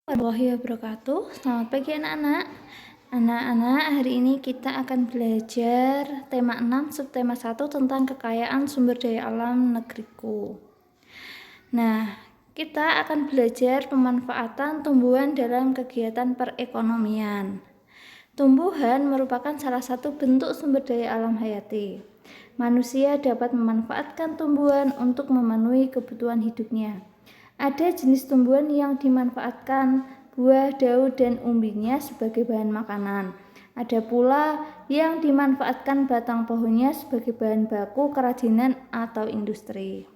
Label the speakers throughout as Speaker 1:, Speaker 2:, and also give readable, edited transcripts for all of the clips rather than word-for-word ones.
Speaker 1: Warahmatullahi wabarakatuh. Selamat pagi anak-anak. Anak-anak, hari ini kita akan belajar tema 6 subtema 1 tentang kekayaan sumber daya alam negeriku. Nah, kita akan belajar pemanfaatan tumbuhan dalam kegiatan perekonomian. Tumbuhan merupakan salah satu bentuk sumber daya alam hayati. Manusia dapat memanfaatkan tumbuhan untuk memenuhi kebutuhan hidupnya. Ada jenis tumbuhan yang dimanfaatkan buah, daun, dan umbinya sebagai bahan makanan. Ada pula yang dimanfaatkan batang pohonnya sebagai bahan baku kerajinan atau industri.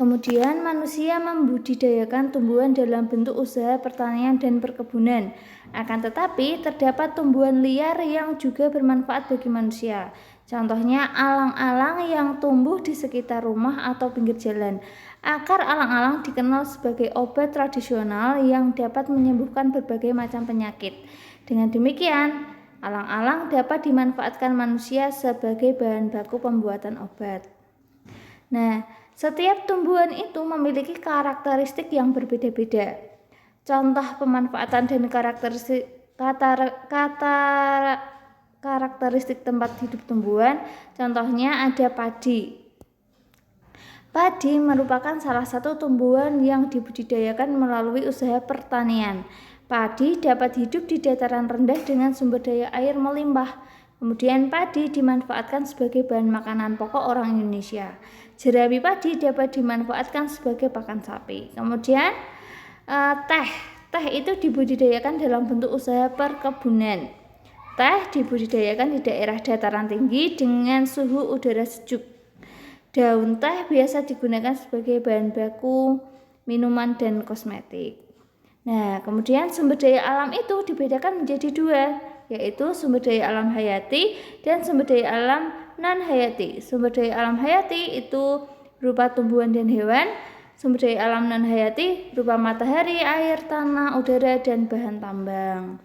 Speaker 1: Kemudian manusia membudidayakan tumbuhan dalam bentuk usaha pertanian dan perkebunan. Akan tetapi terdapat tumbuhan liar yang juga bermanfaat bagi manusia. Contohnya alang-alang yang tumbuh di sekitar rumah atau pinggir jalan. Akar alang-alang dikenal sebagai obat tradisional yang dapat menyembuhkan berbagai macam penyakit. Dengan demikian, alang-alang dapat dimanfaatkan manusia sebagai bahan baku pembuatan obat. Nah, setiap tumbuhan itu memiliki karakteristik yang berbeda-beda. Contoh pemanfaatan dan karakteristik tempat hidup tumbuhan, contohnya ada padi. Padi merupakan salah satu tumbuhan yang dibudidayakan melalui usaha pertanian. Padi dapat hidup di dataran rendah dengan sumber daya air melimpah. Kemudian padi dimanfaatkan sebagai bahan makanan pokok orang Indonesia. Jerami padi dapat dimanfaatkan sebagai pakan sapi. Kemudian teh itu dibudidayakan dalam bentuk usaha perkebunan. Teh dibudidayakan di daerah dataran tinggi dengan suhu udara sejuk. Daun teh biasa digunakan sebagai bahan baku minuman dan kosmetik. Nah, kemudian sumber daya alam itu dibedakan menjadi dua, yaitu sumber daya alam hayati dan sumber daya alam non-hayati. Sumber daya alam hayati itu berupa tumbuhan dan hewan. Sumber daya alam non-hayati berupa matahari, air, tanah, udara, dan bahan tambang.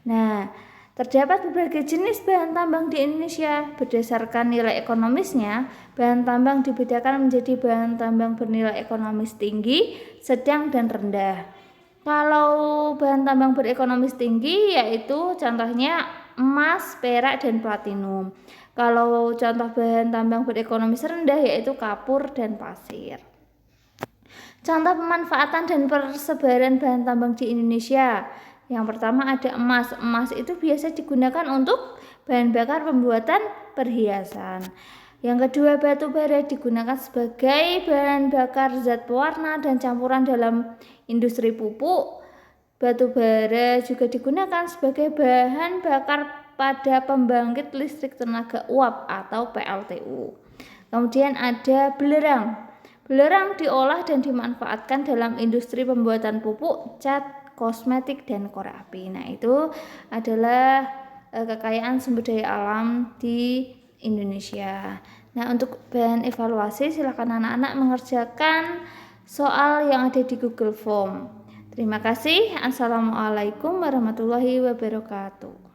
Speaker 1: Nah, terdapat berbagai jenis bahan tambang di Indonesia. Berdasarkan nilai ekonomisnya, bahan tambang dibedakan menjadi bahan tambang bernilai ekonomis tinggi, sedang, dan rendah. Kalau bahan tambang berekonomis tinggi yaitu contohnya emas, perak, dan platinum. Kalau contoh bahan tambang berekonomis rendah yaitu kapur dan pasir. Contoh pemanfaatan dan persebaran bahan tambang di Indonesia. Yang pertama ada emas. Emas itu biasa digunakan untuk bahan bakar pembuatan perhiasan. Yang kedua, batu bara digunakan sebagai bahan bakar zat pewarna dan campuran dalam industri pupuk. Batu bara juga digunakan sebagai bahan bakar pada pembangkit listrik tenaga uap atau PLTU. Kemudian ada belerang. Belerang diolah dan dimanfaatkan dalam industri pembuatan pupuk, cat, kosmetik, dan korek api. Nah, itu adalah kekayaan sumber daya alam di Indonesia. Nah, untuk bahan evaluasi silakan anak-anak mengerjakan soal yang ada di Google Form. Terima kasih. Assalamualaikum warahmatullahi wabarakatuh.